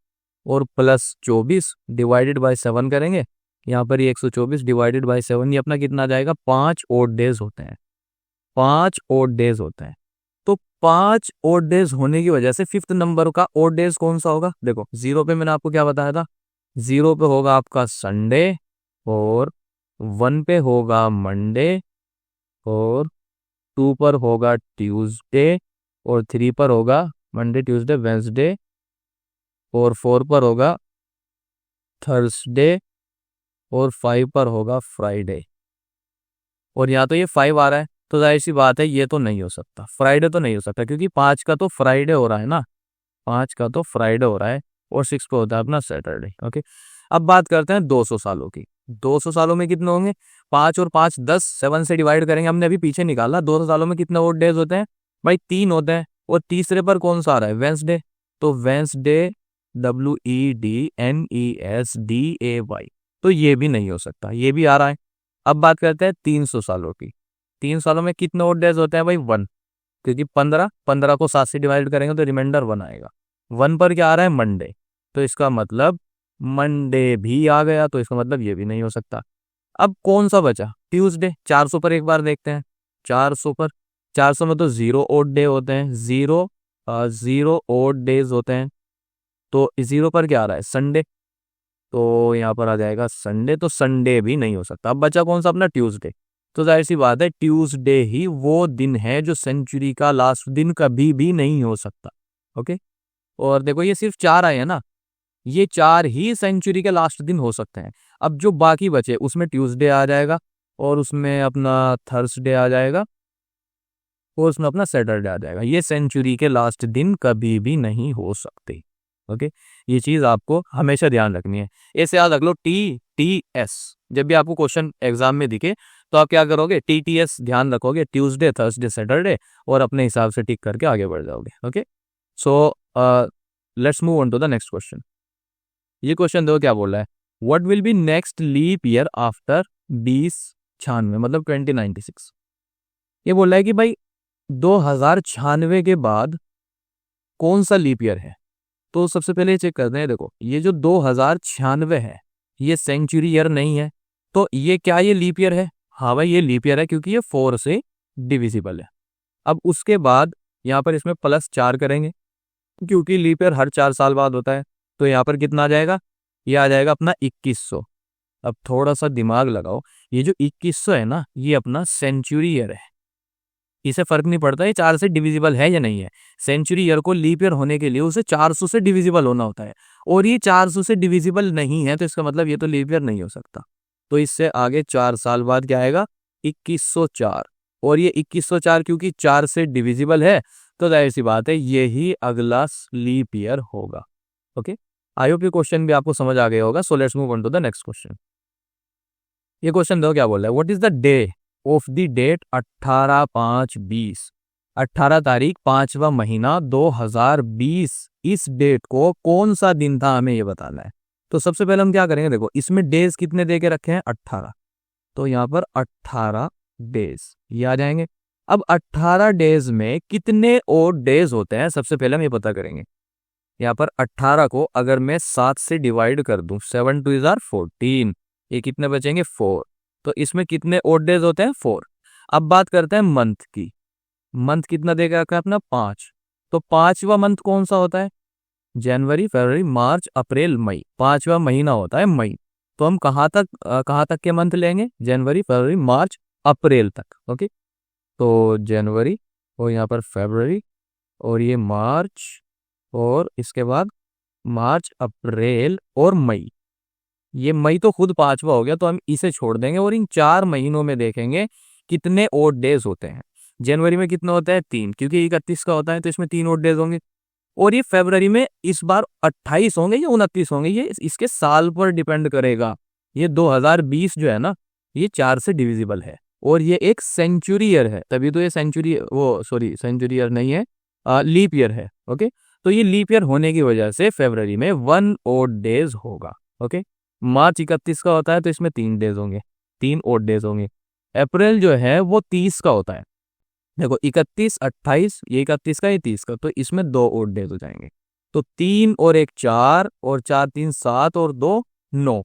और प्लस 24 डिवाइडेड बाय 7 करेंगे। यहाँ पर ये 124 डिवाइडेड बाय 7, ये अपना कितना आ जाएगा, 5 ओड डेज होते हैं। 5 ओड डेज होते हैं। तो 5 ओड डेज होने की वजह से फिफ्थ नंबर का ओड डेज कौन सा होगा। देखो, 0 पे मैंने आपको क्या बताया था, 0 पे होगा आपका संडे, और 1 पे होगा मंडे, और 2 पर होगा ट्यूसडे, और 3 पर होगा मंडे, ट्यूसडे, वेंसडे, और 4 पर होगा थर्सडे, और 5 पर होगा फ्राइडे। और यहाँ तो ये 5 आ रहा है, तो जाहिर सी बात है ये तो नहीं हो सकता, फ्राइडे तो नहीं हो सकता, क्योंकि 5 का तो फ्राइडे हो रहा है ना, 5 का तो फ्राइडे हो रहा है, और 6 पे होता है अपना सैटरडे। ओके, अब बात करते हैं 200 सालों की। 200 सालों में कितने होंगे, 5 और 5 10, 7 से डिवाइड करेंगे, हमने अभी पीछे निकाला। 200 सालों में कितने ओड डेज होते हैं भाई, 3 होते हैं। और तीसरे पर कौन सा आ रहा है, वेंसडे। तो वेंसडे, WEDNESDAY, तो ये भी नहीं हो सकता, ये भी आ रहा है। अब बात करते हैं 300 सालों की। 3 सालों में कितने ओड डेज होते हैं भाई, 1, क्योंकि 15 को 7 से डिवाइड करेंगे तो रिमाइंडर 1 आएगा। 1 पर क्या आ रहा है, मंडे, तो इसका मतलब मंडे भी आ गया, तो इसका मतलब ये भी नहीं हो सकता। अब कौन सा बचा, ट्यूसडे। 400 पर एक बार देखते हैं। 400 पर, 400 में तो 0 ओड डे होते हैं, 0 ओड डेज होते हैं। तो 0 पर क्या आ रहा है, संडे, तो यहाँ पर आ जाएगा संडे, तो संडे भी नहीं हो सकता। अब बचा कौन सा अपना, ट्यूसडे। तो जाहिर सी बात है ट्यूसडे ही वो दिन है जो सेंचुरी का लास्ट दिन कभी भी नहीं हो सकता। ओके, और देखो ये सिर्फ 4 आए हैं ना, ये 4 ही सेंचुरी के लास्ट दिन हो सकते हैं। अब जो बाकी बचे उसमें ट्यूसडे आ जाएगा, और उसमें अपना थर्सडे आ जाएगा, और उसमें अपना सैटरडे आ जाएगा। ये सेंचुरी के लास्ट दिन कभी भी नहीं हो सकते। ओके, ये चीज आपको हमेशा ध्यान रखनी है। ऐसे याद रख लो, TTS। जब भी आपको क्वेश्चन एग्जाम में दिखे तो आप क्या करोगे, TTS ध्यान रखोगे, ट्यूसडे थर्सडे सैटरडे, और अपने हिसाब से टिक करके आगे बढ़ जाओगे। Okay, so let's move on to the next question. ये क्वेश्चन देखो क्या बोल रहा है, what will be next leap year after 2096, मतलब 2096। ये बोल रहा है कि भाई 2096 के बाद कौन सा लीप ईयर है। तो सबसे पहले चेक करते हैं, देखो ये जो 2096 है ये सेंचुरी ईयर नहीं है, तो ये क्या, ये लीप ईयर है। हाँ भाई ये लीप ईयर है, क्योंकि ये 4 से डिविजिबल है। अब उसके बाद यहाँ पर इसमें +4 करेंगे, क्योंकि लीप ईयर हर 4 साल बाद होता है। तो यहाँ पर कितना आ जाएगा, ये आ जाएगा अपना 2100। अब थोड़ा सा दिमाग लगाओ, ये जो 2100 है ना, ये अपना सेंचुरी ईयर है। इसे फर्क नहीं पड़ता ये 4 से डिविजिबल है या नहीं है। सेंचुरी ईयर को लीप ईयर होने के लिए उसे 400 से डिविजिबल होना होता है, और ये 400 से डिविजिबल नहीं है, तो इसका मतलब ये तो लीप ईयर नहीं हो सकता। तो इससे आगे 4 साल बाद क्या आएगा, 2104। और ये 2104 क्योंकि 4 से डिविजिबल है, तो जाहिर सी बात है यही अगला लीप ईयर होगा। ओके, आई होप ये क्वेश्चन भी आपको समझ आ गया होगा। So let's move on to the next question. ये क्वेश्चन देखो क्या बोल रहा है, what is the day of the date 18/5/20। 18 तारीख 5वां महीना 2020, इस डेट को कौन सा दिन था, हमें ये बताना है। तो सबसे पहले हम क्या करेंगे, देखो इसमें डेज कितने दे के रखे हैं, 18। तो यहाँ पर 18 डेज ये आ जाएंगे। अब 18 डेज में कितने और डेज होते हैं, सबसे पहले हम ये पता करेंगे। यहाँ पर 18 को अगर मैं 7 से डिवाइड कर दूं, 7 2 = 14, ये कितने बचेंगे, 4। तो इसमें कितने ओड डेज होते हैं, 4। अब बात करते हैं मंथ की। मंथ कितना देगा रखा है अपना, 5। तो 5वां मंथ कौन सा होता है, जनवरी फरवरी मार्च अप्रैल मई। 5वां महीना होता है मई। तो हम कहाँ तक के मंथ लेंगे, जनवरी फरवरी मार्च अप्रैल तक। ओके, तो जनवरी, और यहाँ पर फरवरी, और ये मार्च, और इसके बाद मार्च अप्रैल और मई। ये मई तो खुद 5वां हो गया, तो हम इसे छोड़ देंगे, और इन 4 महीनों में देखेंगे कितने ओड डेज होते हैं। जनवरी में कितना होता है, 3, क्योंकि 31 का होता है, तो इसमें 3 ओड डेज होंगे। और ये फरवरी में इस बार 28 होंगे या 29 होंगे, ये इसके साल पर डिपेंड करेगा। ये 2020 जो है ना, ये 4 से डिविजिबल है, और ये एक सेंचुरी ईयर है, तभी तो ये सेंचुरी ईयर नहीं है, लीप ईयर है। ओके, तो ये लीप ईयर होने की वजह से फरवरी में 1 ओड डेज होगा। ओके, मार्च 31 का होता है, तो इसमें 3 डेज होंगे, 3 ओड डेज होंगे। अप्रैल जो है वो 30 का होता है, देखो 31 28, ये 31 का, ये 30 का, तो इसमें 2 ओड डेज हो जाएंगे। तो 3 और 1 4, और 4 3 7, और 2 9।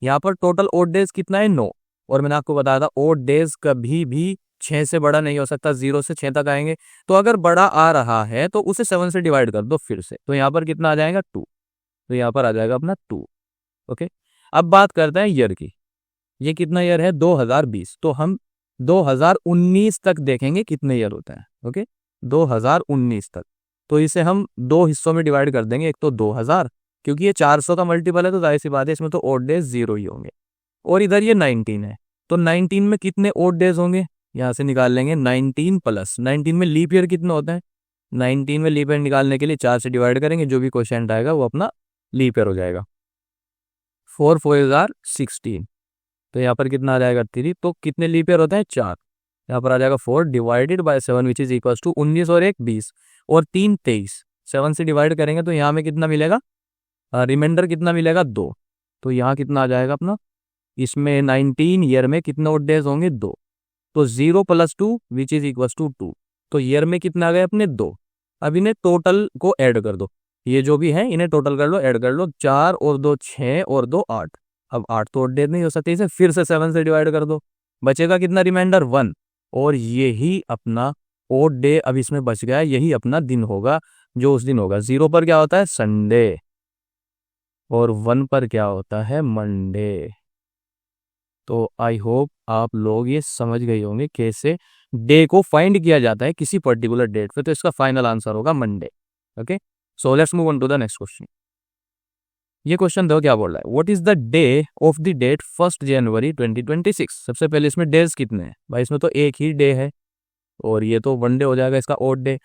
यहाँ पर टोटल ओड डेज कितना है, 9। और मैंने आपको बताया था ओड डेज कभी भी 6 से बड़ा नहीं हो सकता, 0 से 6 तक आएंगे। तो अगर बड़ा आ रहा है तो उसे 7 से डिवाइड कर दो फिर से, तो यहाँ पर कितना आ जाएगा, 2। तो यहाँ पर आ जाएगा अपना 2। ओके, अब बात करते हैं ईयर की। ये कितना ईयर है, 2020। तो हम 2019 तक देखेंगे कितने ईयर होते हैं। ओके, 2019 तक। तो इसे हम 2 हिस्सों में डिवाइड कर देंगे, एक तो 2000, क्योंकि ये 400 का मल्टीपल है, तो जाहिर सी बात है इसमें तो ओड डेज 0 ही होंगे। और इधर ये 19 है, तो 19 में कितने ओड डेज होंगे, यहाँ से निकाल लेंगे 19 प्लस 19 में लीप ईयर कितना होता है। 19 में लीप ईयर निकालने के लिए 4 से डिवाइड करेंगे, जो भी क्वेश्चन आएगा वो अपना लीप ईयर हो जाएगा। 4 4 = 16, तो यहाँ पर कितना आ जाएगा, 3। तो कितने लीप ईयर होते हैं, 4। यहाँ पर आ जाएगा 4 divided by 7 which is equal to 19 और 1 20, और 3 23। 7 से डिवाइड करेंगे तो यहाँ में कितना मिलेगा, रिमाइंडर कितना मिलेगा, 2। तो यहाँ कितना आ जाएगा अपना, इसमें 19 ईयर में कितने ओड डेज होंगे, 2। तो 0 + 2 विच इज इक्वल टू 2। तो ईयर में कितना आ गए अपने, 2। अब इन्हें टोटल को ऐड कर दो, ये जो भी है इन्हें टोटल कर लो, ऐड कर लो, 4 और 2 6, और 2 8। अब 8 तो ओड डेज नहीं हो सकते, इसे फिर से 7 से डिवाइड कर दो, बचेगा कितना, रिमाइंडर 1। और यही अपना ओड डे अब इसमें बच गया, यही अपना दिन होगा जो उस दिन होगा। 0 पर क्या होता है, संडे, और 1 पर क्या होता है, मंडे। तो आई होप आप लोग ये समझ गए होंगे कैसे डे को फाइंड किया जाता है किसी पर्टिकुलर डेट पे। तो इसका फाइनल आंसर होगा Monday. Okay, so let's move on to the next question. ये क्वेश्चन देखो क्या बोल रहा है, what is the day of the date 1 January 2026। सबसे पहले इसमें डेज कितने हैं भाई, इसमें तो एक ही डे है और ये तो 1 डे हो जाएगा इसका ओड डे।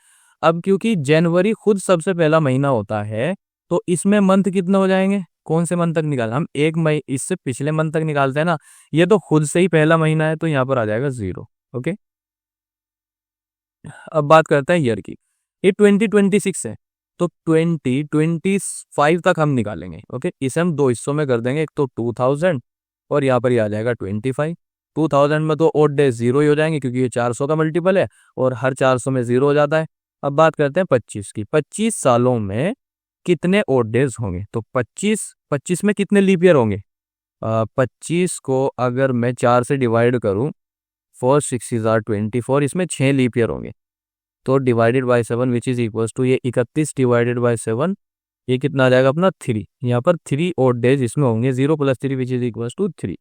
अब क्योंकि जनवरी खुद सबसे पहला महीना होता है तो इसमें मंथ कितने हो जाएंगे, कौन से मंथ तक निकाल, हम एक मई इससे पिछले मंथ तक निकालते हैं ना, ये तो खुद से ही पहला महीना है तो यहाँ पर आ जाएगा 0। ओके, अब बात करते हैं ईयर की, ये 2026 है तो 2025 तक हम निकालेंगे। ओके, इसे हम दो हिस्सों में कर देंगे, एक तो 2000 और यहाँ पर ही आ जाएगा 25। 2000 में तो ओड डे 0 ही हो जाएंगे क्योंकि ये 400 का मल्टीपल है और हर 400 में 0 हो जाता है। अब बात करते हैं 25 की, 25 सालों में कितने ओड डेज होंगे, तो 25 में कितने लीप ईयर होंगे। 25 को अगर मैं 4 से डिवाइड करूं, 4 6 24, इसमें 6 लीप ईयर होंगे तो divided by 7 which is equal to ये 31 डिवाइडेड बाय 7, ये कितना आ जाएगा अपना 3। यहाँ पर 3 ओड डेज इसमें होंगे, 0 + 3 विच इज इक्वल टू 3।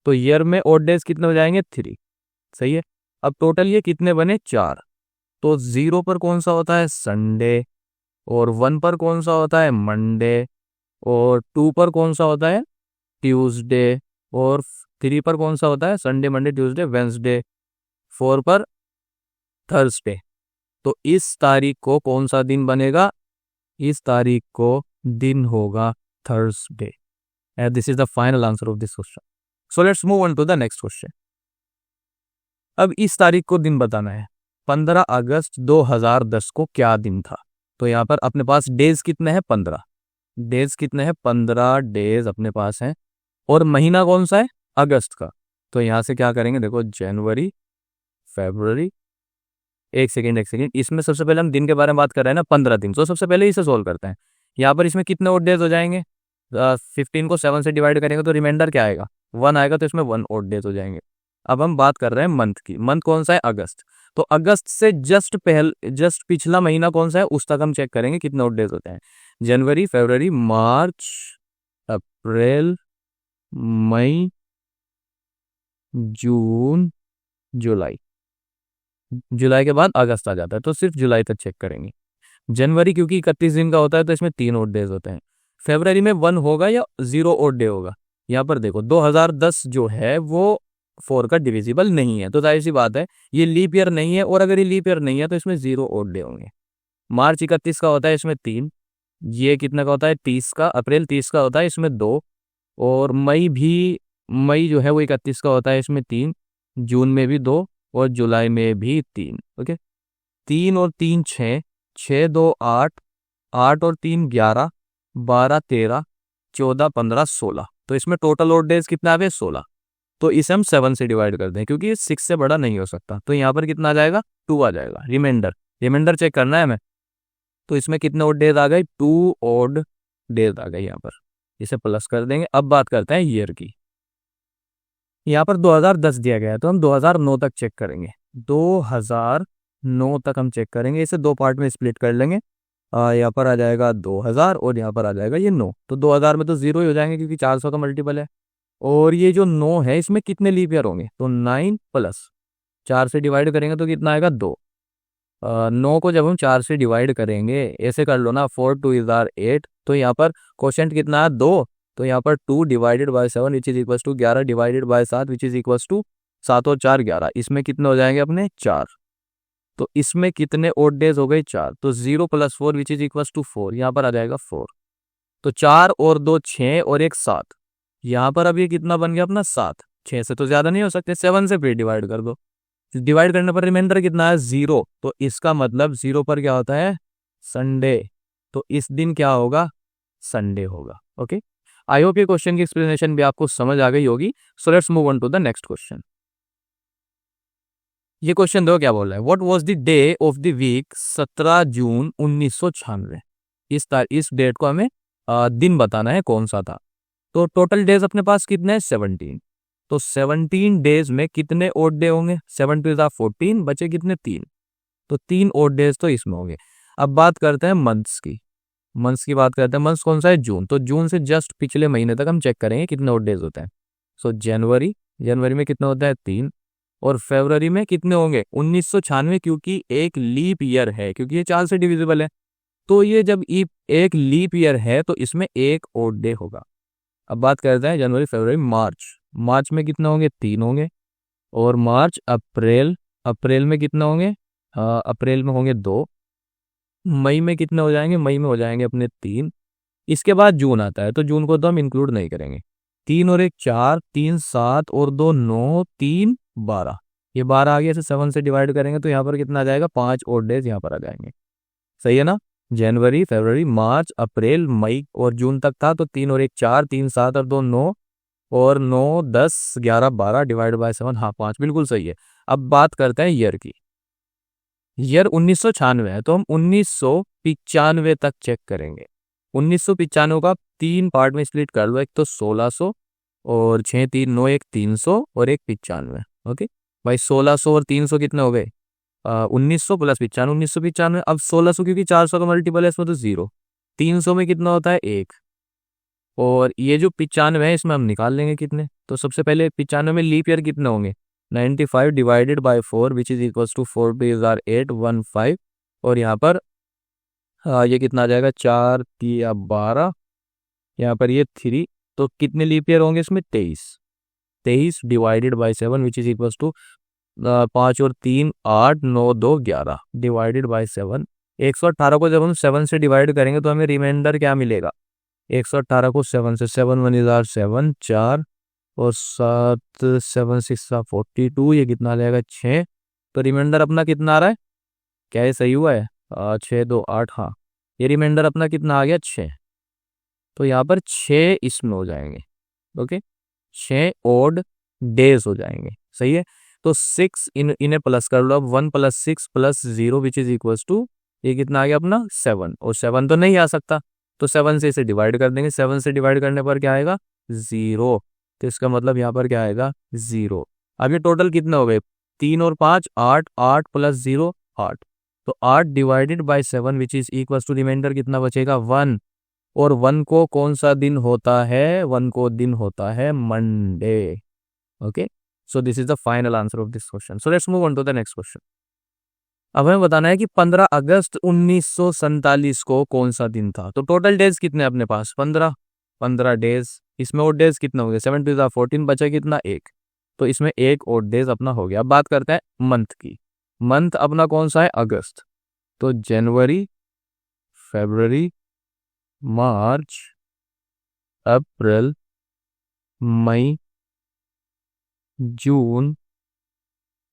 तो ईयर में ओड डेज कितने हो जाएंगे 3। सही है, अब टोटल ये कितने बने 4। तो 0 पर कौन सा होता है संडे, और 1 पर कौन सा होता है मंडे, और 2 पर कौन सा होता है ट्यूसडे, और 3 पर कौन सा होता है संडे मंडे ट्यूसडे वेंसडे, 4 पर थर्सडे। तो इस तारीख को कौन सा दिन बनेगा, इस तारीख को दिन होगा Thursday. And this is the final answer of this question. So let's move on to the next question. अब इस तारीख को दिन बताना है, 15 अगस्त 2010 को क्या दिन था। तो यहाँ पर अपने पास डेज कितने हैं 15, डेज कितने हैं 15 डेज अपने पास हैं, और महीना कौन सा है अगस्त का। तो यहाँ से क्या करेंगे, देखो जनवरी फरवरी, एक सेकेंड, इसमें सबसे पहले हम दिन के बारे में बात कर रहे हैं ना 15 दिन, तो सबसे पहले इसे सोल्व करते हैं। यहाँ पर इसमें कितने ओड डेज हो जाएंगे, 15 को 7 से डिवाइड करेंगे तो रिमाइंडर क्या आएगा 1 आएगा, तो इसमें 1 ओड डेज हो जाएंगे। अब हम बात कर रहे हैं मंथ की, मंथ कौन सा है अगस्त, तो अगस्त से जस्ट पिछला महीना कौन सा है उस तक हम चेक करेंगे कितने ओड डेज होते हैं। जनवरी फरवरी मार्च अप्रैल मई जून जुलाई, जुलाई के बाद अगस्त आ जाता है तो सिर्फ जुलाई तक चेक करेंगे। जनवरी क्योंकि 31 दिन का होता है तो इसमें 3 ओड डेज होते हैं। फरवरी में 1 होगा या 0 ओड डे होगा, यहाँ पर देखो 2010 जो है वो 4 का डिविजिबल नहीं है तो जाहिर सी बात है ये लीप ईयर नहीं है, और अगर ये लीप ईयर नहीं है तो इसमें 0 ओड डे होंगे। मार्च 31 का होता है इसमें 3, ये कितने का होता है 30 का, अप्रैल 30 का होता है इसमें 2, और मई जो है वो 31 का होता है इसमें 3, जून में भी 2 और जुलाई में भी 3। ओके, 3 और 3 6, 6 2 8, 8 और 3 11, 12 13 14 15 16, तो इसमें टोटल ओड डेज कितना आ 16। तो इसे हम 7 से डिवाइड कर दें क्योंकि 6 से बड़ा नहीं हो सकता, तो यहाँ पर कितना आ जाएगा 2 आ जाएगा। रिमाइंडर चेक करना है हमें, तो इसमें कितने ओड डेज आ गए 2 ओड डेज आ गए यहाँ पर, इसे प्लस कर देंगे। अब बात करते हैं ईयर की, यहाँ पर 2010 दिया गया है तो हम 2009 तक चेक करेंगे, 2009 तक हम चेक करेंगे, इसे 2 पार्ट में स्प्लिट कर लेंगे। यहाँ पर आ जाएगा 2000 और यहाँ पर आ जाएगा ये 9, तो 2000 में तो 0 ही हो जाएंगे क्योंकि 400 का मल्टीपल है। और ये जो 9 है इसमें कितने लीप ईयर होंगे, तो 9 प्लस 4 से डिवाइड करेंगे तो कितना आएगा 2। 9 को जब हम 4 से डिवाइड करेंगे, ऐसे कर लो ना 4 2 इज 8, तो यहाँ पर क्वोशंट कितना है 2, तो यहाँ पर 2 divided by 7 which is equal to 11 divided by 7 which is equal to 7 और 4 11, इसमें कितने हो जाएंगे अपने 4। तो इसमें कितने ओड डेज हो गए 4, तो 0 + 4 विच इज इक्वल टू 4, यहाँ पर आ जाएगा 4। तो 4 और 2 6 और 1 7, यहाँ पर अब ये कितना बन गया अपना 7, 6 से तो ज्यादा नहीं हो सकते, 7 से फिर डिवाइड कर दो, डिवाइड करने पर रिमाइंडर कितना है 0, तो इसका मतलब 0 पर क्या होता है संडे, तो इस दिन क्या होगा संडे होगा। ओके, आई होप ये क्वेश्चन की एक्सप्लेनेशन भी आपको समझ आ गई होगी। So let's move on to the next question. ये क्वेश्चन देखो क्या बोल रहा है, what was the day of the week 17 June 1996। इस डेट को हमें दिन बताना है कौन सा था। तो टोटल डेज अपने पास कितने हैं 17, तो 17 डेज में कितने ओड डे होंगे, 7 2 = 14, बचे कितने 3, तो 3 ओड डेज तो इसमें होंगे। अब बात करते हैं मंथ्स की बात करते हैं, मंथ्स कौन सा है जून, तो जून से जस्ट पिछले महीने तक हम चेक करेंगे कितने ओड डेज होते हैं। सो जनवरी में कितने होता है 3, और फरवरी में कितने होंगे 1996 क्योंकि एक लीप ईयर है, क्योंकि ये 4 से डिविजिबल है तो ये जब एक लीप ईयर है तो इसमें एक ओड डे होगा। अब बात करते हैं जनवरी फरवरी मार्च। मार्च में कितना होंगे, 3 होंगे। और मार्च अप्रैल, अप्रैल में कितना होंगे, अप्रैल में होंगे 2। मई में कितने हो जाएंगे, मई में हो जाएंगे अपने 3। इसके बाद जून आता है तो जून को तो हम इंक्लूड नहीं करेंगे। 3 और 1 4, 3 7 और 2 9, 3 12। ये 12 आ गया, इसे 7 से डिवाइड करेंगे तो यहाँ पर कितना आ जाएगा, 5 और डेज यहाँ पर आ जाएंगे। सही है ना। जनवरी फरवरी मार्च अप्रैल मई और जून तक था तो 3 और 1 4, 3 7 और 2 9, और 9 10 11 12 डिवाइड बाय 7, हाँ 5, बिल्कुल सही है। अब बात करते हैं ईयर की। ईयर 1996 है तो हम 1995 तक चेक करेंगे। 1995 का 3 पार्ट में स्प्लिट कर लो, एक तो 1600 और 6 3 9 1 300 और एक 95। ओके भाई, 1600 और 300 कितने हो गए, 1900 प्लस 95, 1995। अब 1600 क्योंकि 400 का मल्टीपल है इसमें तो 0। 300 में कितना होता है 1। और ये जो 95 है इसमें हम निकाल लेंगे कितने। तो सबसे पहले 95 में लीप ईयर कितने होंगे, 95 divided by 4 which is equals to 4 2 are 8 1 5। और यहाँ पर ये कितना आ जाएगा, 4 3 12, यहाँ पर ये 3। तो कितने लीप ईयर होंगे इसमें, 23। 23 divided by 7 which is equals to 5 और 3 8 9 2 11 डिवाइडेड बाय 7। 118 को जब हम 7 से डिवाइड करेंगे तो हमें रिमाइंडर क्या मिलेगा, 118 को 7 से, 7 1 इज आर 7 4 और 7 7 6 42, ये कितना आ जाएगा 6। तो रिमाइंडर अपना कितना आ रहा है, क्या ये सही हुआ है, 6 2 8, हाँ ये रिमाइंडर अपना कितना आ गया 6। तो यहाँ पर 6 इसमें हो जाएंगे। ओके 6 ओड डेज हो जाएंगे। सही है। तो 6 इन्हें प्लस कर लो। अब 1 + 6 + 0 विच इज इक्वल्स टू, ये कितना आ गया अपना 7। और 7 तो नहीं आ सकता तो 7 से इसे डिवाइड कर देंगे। 7 से डिवाइड करने पर क्या आएगा 0। तो इसका मतलब यहाँ पर क्या आएगा 0। अब ये टोटल कितने हो गए, 3 और 5 8, 8 + 0 8। तो 8 divided by 7 which is equals to, remainder कितना बचेगा 1। और 1 को कौन सा दिन होता है, 1 को दिन होता है Monday. Okay so this is the final answer of this question. So let's move on to the next question. अब हमें बताना है कि 15 अगस्त 1947 को कौन सा दिन था। तो टोटल डेज कितने अपने पास, 15 डेज। इसमें और डेज कितने हो गए, 7 2 14, बचा कितना 1। तो इसमें एक और डेज अपना हो गया। अब बात करते हैं मंथ की। मंथ अपना कौन सा है, अगस्त। तो जनवरी फरवरी मार्च अप्रैल मई जून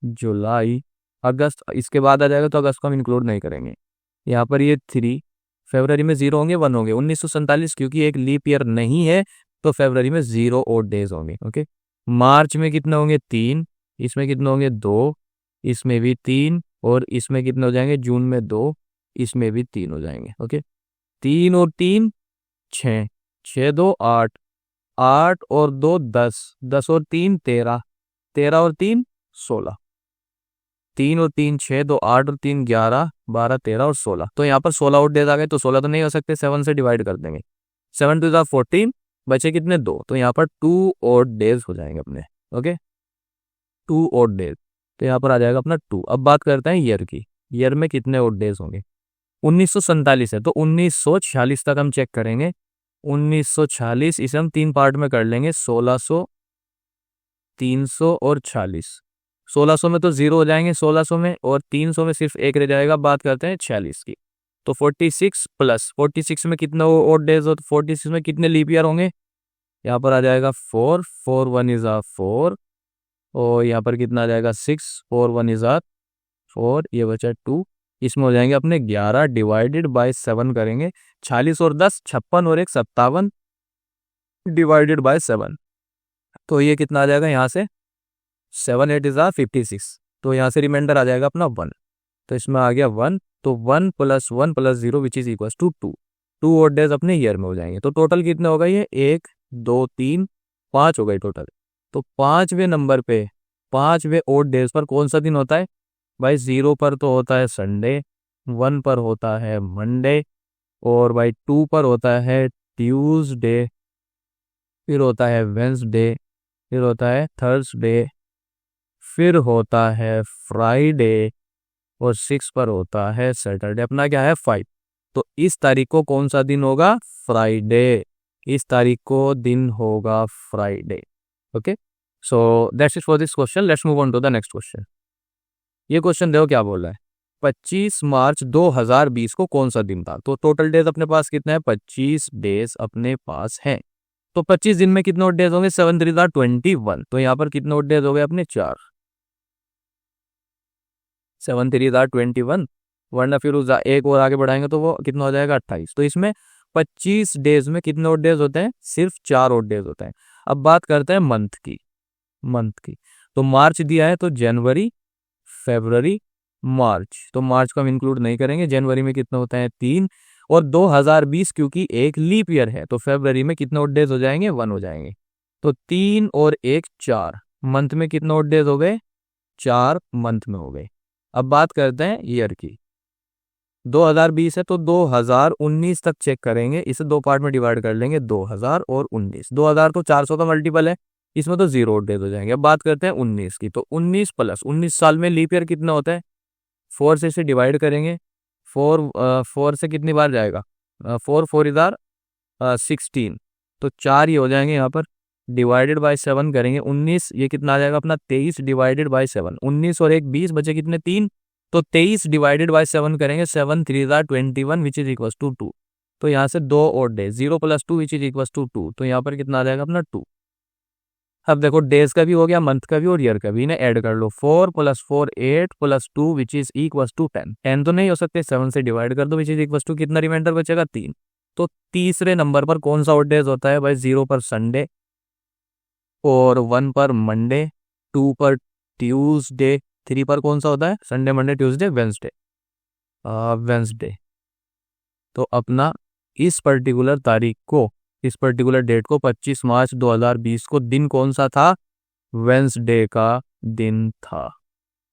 जुलाई अगस्त, इसके बाद आ जाएगा तो अगस्त को हम इंक्लूड नहीं करेंगे। यहाँ पर ये 3, फरवरी में 0 होंगे 1 होंगे। 1947 क्योंकि एक लीप ईयर नहीं है तो फरवरी में 0 और डेज होंगे। ओके मार्च में कितने होंगे 3, इसमें कितने होंगे 2, इसमें भी 3, और इसमें कितने हो जाएंगे, जून में 2, इसमें भी 3 हो जाएंगे। ओके 3 और 3 6, 6 2 8, 8 और 2 10, 10 और 3 13, 13 और 3 16, 3 और 3 6, 2 8 और 3 11 12 13 और 16। तो यहाँ पर 16 और डेज आ गए तो 16 तो नहीं हो सकते, 7 से डिवाइड कर देंगे। 7 2 14, बचे कितने 2, तो यहाँ पर 2 और डेज हो जाएंगे अपने। ओके 2 और डेज, तो यहाँ पर आ जाएगा अपना 2। अब बात करते हैं ईयर की। ईयर में कितने और डेज होंगे, 1947 है तो 1946 तक हम चेक करेंगे। 1946 इसे हम 3 पार्ट में कर लेंगे, 1600 300 और 46। 1600 में तो 0 हो जाएंगे 1600 में, और 300 में सिर्फ 1 रह जाएगा। बात करते हैं 46 की। तो 46 + 46 में कितना और डेज हो, तो 46 में कितने लीप ईयर होंगे, यहाँ पर आ जाएगा 4 4 1 इज 4, और यहाँ पर कितना आ जाएगा 6 4 1 इज 4, ये बचा 2। इसमें हो जाएंगे अपने 11 डिवाइडेड बाय 7 करेंगे। 46 और 10 56 और 1 57 डिवाइडेड बाय 7। तो ये कितना आ जाएगा यहाँ से 7 8 इज 56। तो यहाँ से रिमाइंडर आ जाएगा अपना 1। तो इसमें आ गया 1। तो 1 + 1 + 0 विच इज इक्वल टू 2। 2 और डेज अपने ईयर में हो जाएंगे। तो टोटल कितने हो गए, ये 1 2 3 5 हो गए टोटल। तो 5वें नंबर पे 5वें ओड डेज पर कौन सा दिन होता है भाई, 0 पर तो होता है संडे, 1 पर होता है मंडे, और भाई 2 पर होता है ट्यूसडे, फिर होता है वेंसडे, फिर होता है थर्सडे, फिर होता है फ्राइडे, और 6 पर होता है सैटरडे। अपना क्या है 5। तो इस तारीख को कौन सा दिन होगा? फ्राइडे। इस तारीख को दिन होगा Friday. Okay, so that's it for this question. Let's move on to the next question. ये क्वेश्चन देखो क्या बोल रहा है। 25 मार्च 2020 को कौन सा दिन था? तो टोटल डेज अपने पास कितना है? 25 डेज अपने पास हैं। तो 25 दिन में कितने और डेज होंगे? 7 3 21। तो यहाँ पर कितने और डेज हो गए अपने? 4। 7 3 21, वरना फिर उस एक और आगे बढ़ाएंगे तो वो कितना हो जाएगा? 28। तो इसमें 25 डेज में कितने और डेज होते हैं? सिर्फ 4 और डेज होते हैं। अब बात करते हैं मंथ की। तो मार्च दिया है तो जनवरी, फरवरी, मार्च। तो मार्च को हम इंक्लूड नहीं करेंगे। जनवरी में कितने होते हैं? 3। और 2020 क्योंकि एक लीप ईयर है तो फरवरी में कितने और डेज हो जाएंगे? 1 हो जाएंगे। तो 3 और 1 4। मंथ में कितने और डेज हो गए? 4 मंथ में हो गए। अब बात करते हैं ईयर की। 2020 है तो 2019 तक चेक करेंगे। इसे 2 पार्ट में डिवाइड कर लेंगे, 2000 और 19। 2000 तो 400 का मल्टीपल है, इसमें तो 0 डेज हो जाएंगे। अब बात करते हैं 19 की। तो 19 प्लस 19 साल में लीप ईयर कितना होता है? 4 से इसे डिवाइड करेंगे। 4 से कितनी बार जाएगा? 4 4 इधर 16। तो 4 ही हो जाएंगे यहाँ पर। डिवाइडेड बाय 7 करेंगे। 19 ये कितना आ जाएगा अपना? 23 डिवाइडेड बाय 7। 19 और 1 20 बचे कितने? 3। तो 23 डिवाइडेड बाय 7 करेंगे। 7 3 21 विच इज इक्वल टू 2। तो यहाँ से 2 और days 0 + 2 which is equal to 2। तो यहाँ पर कितना आ जाएगा अपना? 2। अब देखो डेज का भी हो गया, मंथ का भी और ईयर का भी। इन्हें ऐड कर लो। 4 + 4 8 + 2 विच इज इक्वल टू 10। 10 तो नहीं हो सकते, 7 से डिवाइड कर दो विच इज इक्वल टू कितना रिमाइंडर बचेगा? 3। तो तीसरे नंबर पर कौन सा और डेज होता है भाई? 0 पर संडे, और 1 पर मंडे, 2 पर ट्यूसडे, 3 पर कौन सा होता है? Sunday, Monday, Tuesday, Wednesday. तो अपना इस पर्टिकुलर तारीख को, इस पर्टिकुलर डेट को 25 मार्च 2020 को दिन कौन सा था? वेंसडे का दिन था।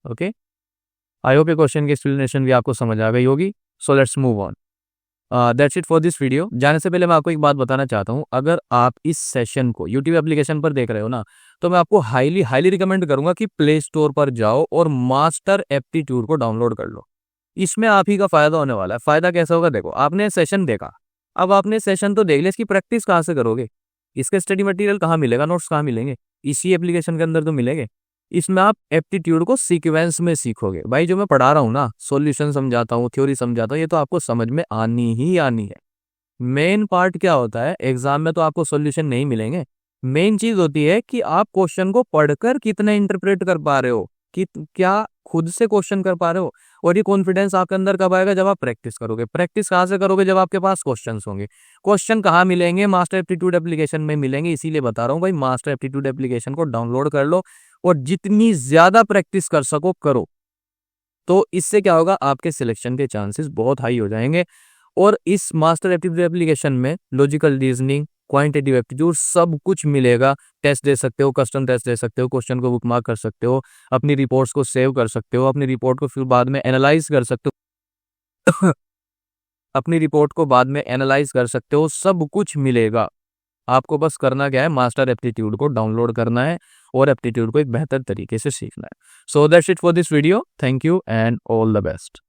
ओके, आई होप ये क्वेश्चन की एक्सप्लेनेशन भी आपको समझ आ गई होगी। So let's move on. That's it for this video. जाने से पहले मैं आपको एक बात बताना चाहता हूँ। अगर आप इस सेशन को यूट्यूब एप्लीकेशन पर देख रहे हो ना, तो मैं आपको हाईली रिकमेंड करूंगा कि प्ले स्टोर पर जाओ और मास्टर एप्टीट्यूड को डाउनलोड कर लो। इसमें आप ही का फायदा होने वाला है। फायदा कैसा होगा? देखो, आपने सेशन देखा, अब आपने सेशन तो देख लिया, इसकी प्रैक्टिस कहाँ से करोगे? इसके स्टडी मटेरियल कहाँ मिलेगा? नोट्स कहाँ मिलेंगे? इसी एप्लीकेशन के अंदर तो मिलेंगे। इसमें आप एप्टीट्यूड को सीक्वेंस में सीखोगे। भाई जो मैं पढ़ा रहा हूँ ना, सॉल्यूशन समझाता हूँ, थ्योरी समझाता हूँ, ये तो आपको समझ में आनी ही आनी है। मेन पार्ट क्या होता है, एग्जाम में तो आपको सॉल्यूशन नहीं मिलेंगे। मेन चीज होती है कि आप क्वेश्चन को पढ़कर कितना इंटरप्रेट कर पा रहे हो, कि क्या खुद से क्वेश्चन कर पा रहे हो। और ये कॉन्फिडेंस आपके अंदर कब आएगा? जब आप प्रैक्टिस करोगे। प्रैक्टिस कहाँ से करोगे? जब आपके पास क्वेश्चन होंगे। क्वेश्चन कहाँ मिलेंगे? मास्टर एप्टीट्यूड एप्लीकेशन में मिलेंगे। इसीलिए बता रहा हूँ भाई, मास्टर एप्टीट्यूड एप्लीकेशन को डाउनलोड कर लो और जितनी ज्यादा प्रैक्टिस कर सको करो। तो इससे क्या होगा? आपके सिलेक्शन के चांसेस बहुत हाई हो जाएंगे। और इस मास्टर एप्टीट्यूड एप्लीकेशन में लॉजिकल रीजनिंग, क्वांटिटेटिव एप्टीट्यूड सब कुछ मिलेगा। टेस्ट दे सकते हो, कस्टम टेस्ट दे सकते हो, क्वेश्चन को बुकमार्क कर सकते हो, अपनी रिपोर्ट्स को सेव कर सकते हो, अपनी रिपोर्ट को फिर बाद में एनालाइज कर सकते हो अपनी रिपोर्ट को बाद में एनालाइज कर सकते हो, सब कुछ मिलेगा। आपको बस करना क्या है? मास्टर एप्टीट्यूड को डाउनलोड करना है और एप्टीट्यूड को एक बेहतर तरीके से सीखना है। सो that's it for this video. Thank you and all the best.